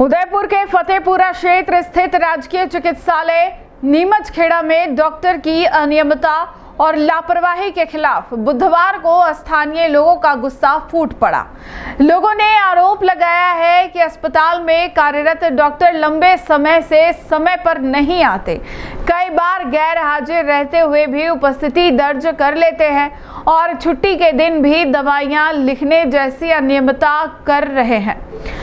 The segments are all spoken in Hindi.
उदयपुर के फतेहपुरा क्षेत्र स्थित राजकीय चिकित्सालय नीमचखेड़ा में डॉक्टर की अनियमितता और लापरवाही के खिलाफ बुधवार को स्थानीय लोगों का गुस्सा फूट पड़ा। लोगों ने आरोप लगाया है कि अस्पताल में कार्यरत डॉक्टर लंबे समय से समय पर नहीं आते, कई बार गैर हाजिर रहते हुए भी उपस्थिति दर्ज कर लेते हैं और छुट्टी के दिन भी दवाइयां लिखने जैसी अनियमितता कर रहे हैं।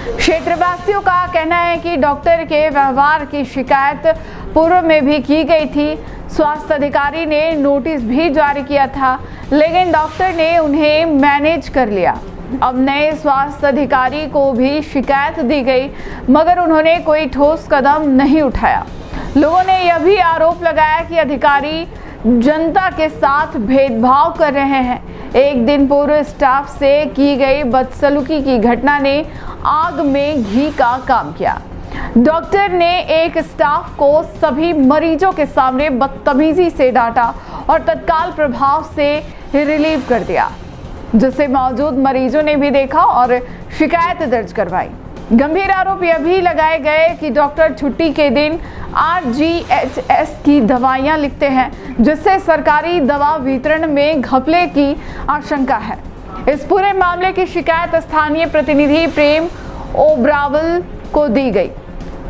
क्षेत्रवासियों का कहना है कि डॉक्टर के व्यवहार की शिकायत पूर्व में भी की गई थी। स्वास्थ्य अधिकारी ने नोटिस भी जारी किया था, लेकिन डॉक्टर ने उन्हें मैनेज कर लिया। अब नए स्वास्थ्य अधिकारी को भी शिकायत दी गई, मगर उन्होंने कोई ठोस कदम नहीं उठाया। लोगों ने यह भी आरोप लगाया कि अधिकारी जनता के साथ भेदभाव कर रहे हैं। एक दिन पूर्व स्टाफ से की गई बदसलूकी की घटना ने आग में घी का काम किया। डॉक्टर ने एक स्टाफ को सभी मरीजों के सामने बदतमीजी से डांटा और तत्काल प्रभाव से रिलीव कर दिया, जिसे मौजूद मरीजों ने भी देखा और शिकायत दर्ज करवाई। गंभीर आरोप यह भी लगाए गए कि डॉक्टर छुट्टी के दिन RGHS की दवाइयां लिखते हैं, जिससे सरकारी दवा वितरण में घपले की आशंका है। इस पूरे मामले की शिकायत स्थानीय प्रतिनिधि प्रेम ओब्रावल को दी गई,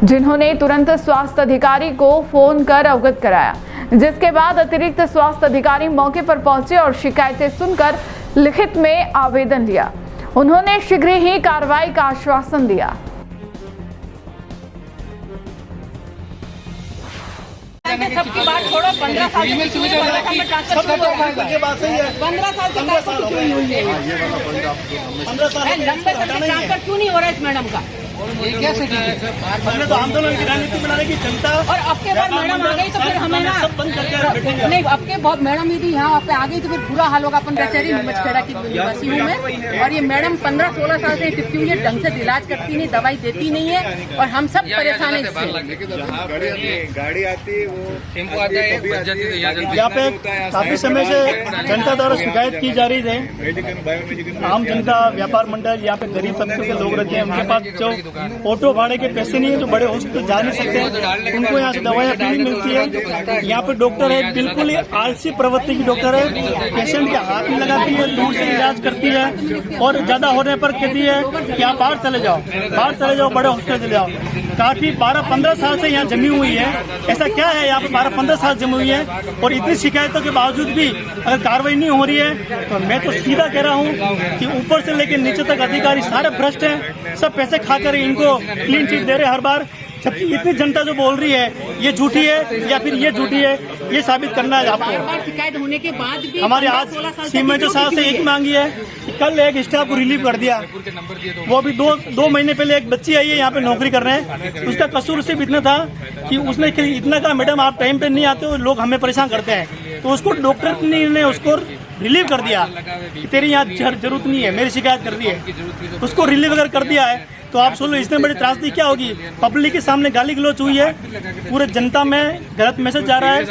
जिन्होंने तुरंत स्वास्थ्य अधिकारी को फोन कर अवगत कराया, जिसके बाद अतिरिक्त स्वास्थ्य अधिकारी मौके पर पहुंचे और शिकायतें सुनकर लिखित में आवेदन लिया। उन्होंने शीघ्र ही कार्रवाई का आश्वासन दिया। सबकी बात छोड़ो, 15 साल से 15 साल से लंबे समय ट्रांसफर क्यों नहीं हो रहा है इस मैडम का? ये कैसे हमने तो आंदोलन की रणनीति बनाने की जनता और अब के बाद मैडम आ गई तो फिर हमें ना सब बंद करके नहीं, अब के बहुत मैडम यदि यहाँ पे आ गई तो फिर बुरा हाल होगा। अपन बेचारी नीमचखेड़ा की निवासी हूँ मैं, और ये मैडम 15-16 साल से टिप्पी हुई है, ढंग से इलाज करती नहीं, दवाई देती नहीं है और हम सब परेशान है इससे। गाड़ी आती है वो टेम्पो आता है। यहाँ पे काफी समय से जनता द्वारा शिकायत की जा रही है। आम जनता व्यापार मंडल यहाँ पे गरीब तबके के लोग रहते हैं, उनके पास जो ऑटो भाड़े के पैसे नहीं है, जो बड़े हॉस्पिटल जा नहीं सकते, उनको यहाँ से दवाइयाँ फ्री मिलती है। यहाँ पे डॉक्टर है, बिल्कुल ही आलसी प्रवृत्ति की डॉक्टर है, पेशेंट के हाथ में लगाती है, दूर से इलाज करती है और ज्यादा होने पर कहती है कि आप बाहर चले जाओ, बड़े हॉस्पिटल चले जाओ। काफी 12-15 साल से यहाँ जमी हुई है। ऐसा क्या है यहाँ पे 12-15 साल जमी हुई है और इतनी शिकायतों के बावजूद भी अगर कार्रवाई नहीं हो रही है, तो मैं तो सीधा कह रहा हूँ कि ऊपर से लेकर नीचे तक अधिकारी सारे भ्रष्ट हैं, सब पैसे खाकर इनको क्लीन चिट दे रहे हर बार। जबकि इतनी जनता जो बोल रही है ये झूठी है या फिर ये झूठी है, ये साबित करना है आपको। बार शिकायत होने के बाद भी हमारे आज सीमेंट साहब से एक मांगी है कि कल एक स्टाफ को रिलीव कर दिया, वो अभी दो महीने पहले एक बच्ची आई है यहाँ पे नौकरी कर रहे हैं। उसका कसूर सिर्फ इतना था कि उसने इतना कहा, मैडम आप टाइम पे नहीं आते हो, लोग हमें परेशान करते हैं, तो उसको डॉक्टर ने उसको रिलीव कर दिया कि तेरी यहाँ जरूरत नहीं है, मेरी शिकायत कर रही है, उसको रिलीव अगर कर दिया है तो आप सोचो इसने बड़ी त्रासदी क्या होगी। पब्लिक के सामने गाली गलौच हुई है, पूरे जनता में गलत मैसेज जा रहा है,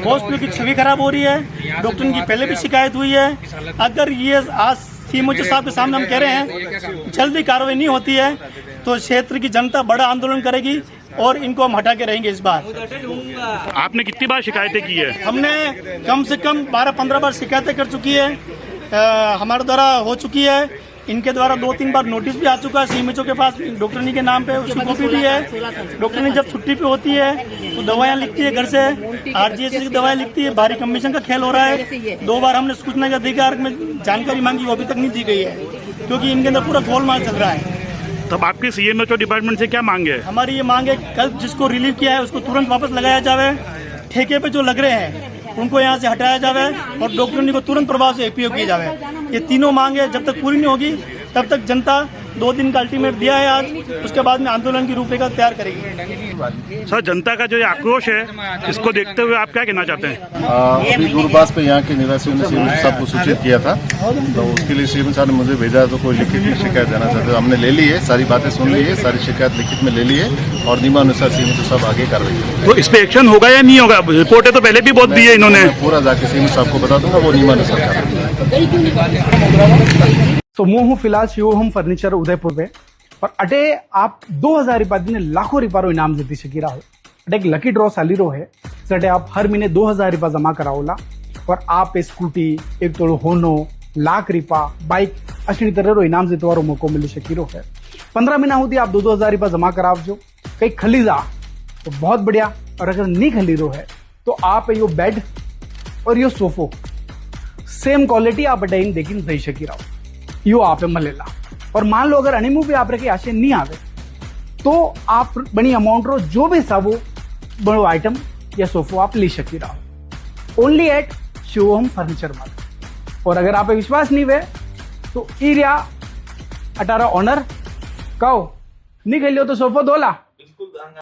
हॉस्पिटल की छवि खराब हो रही है, डॉक्टर की पहले भी शिकायत हुई है। अगर ये आज सीएम साहब के सामने हम कह रहे हैं जल्दी कार्रवाई नहीं होती है तो क्षेत्र की जनता बड़ा आंदोलन करेगी और इनको हम हटा के रहेंगे इस बार। आपने कितनी बार शिकायतें की है? हमने कम से कम 12-15 बार शिकायतें कर चुकी है, हमारे द्वारा हो चुकी है। इनके द्वारा 2-3 बार नोटिस भी आ चुका है सीएमएचओ के पास, डॉक्टरनी के नाम पे उसकी कॉपी भी है। डॉक्टरनी जब छुट्टी पे होती है तो दवाइयाँ लिखती है घर से, RGHS की दवाएं लिखती है। भारी कमीशन का खेल हो रहा है। 2 बार हमने सूचना के अधिकार में जानकारी मांगी, वो अभी तक नहीं दी गई है, क्योंकि इनके अंदर पूरा गोलमाल चल रहा है। तब आपकी सीएमएचओ डिपार्टमेंट से क्या मांग है? हमारी ये मांग है कल जिसको रिलीव किया है उसको तुरंत वापस लगाया जाए, ठेके पे जो लग रहे हैं उनको यहाँ से हटाया जाए और डॉक्टरनी को तुरंत प्रभाव से एपीओ किया जाए। ये तीनों मांगे जब तक पूरी नहीं होगी तब तक जनता 2 दिन का अल्टीमेट दिया है आज, उसके बाद में आंदोलन की रूपरेखा तैयार करेगी। सर, जनता का जो ये आक्रोश है इसको देखते हुए आप क्या कहना चाहते हैं? अभी दूरपास पे यहाँ के निवासियों ने सीएम साहब को सूचित किया था, तो उसके लिए सीएम साहब ने मुझे भेजा तो कोई लिखित की शिकायत देना चाहते हैं। हमने ले ली है, सारी बातें सुन ली है, सारी शिकायत लिखित में ले ली है और नियमानुसार सीएम साहब आगे कार्रवाई करेंगे। तो इस पे एक्शन होगा या नहीं होगा? रिपोर्टें तो पहले भी बहुत दी है इन्होंने। पूरा जाके सीएम साहब को बता दूंगा, वो नियमानुसार कार्रवाई। तो मैं हूँ फिलहाल शिव होम फर्नीचर उदयपुर में। और अटे आप 2000 रुपया दिन लाखों रुपया इनाम जीती सकी रहो। अटे एक लकी ड्रॉ चाली रो है सटे आप हर महीने 2000 रुपया जमा कराओला और आप स्कूटी एक तोड़ो होनो लाख रुपया बाइक अशी तरह रो इनाम जीतवारो मौको मिली सकी रो है। 15 महीना होती आप 2-2 रुपया जमा करावजो। कहीं खली जा तो बहुत बढ़िया, और अगर नहीं खली रो है तो आप यो बेड और यो सोफो सेम क्वालिटी आप अटे देखी दई सकी रहो यो आप मलेला। और मान लो अगर अनिमू भी आप रखे आशे नहीं आवे तो आप बनी अमाउंट रो जो भी सा वो बड़ो आइटम या सोफो आप ले सकी रहो only at Shivam furniture mart. और अगर आप पे विश्वास नहीं हुए तो एरिया 18 ऑनर कहो नहीं खेलियो तो सोफो दोला।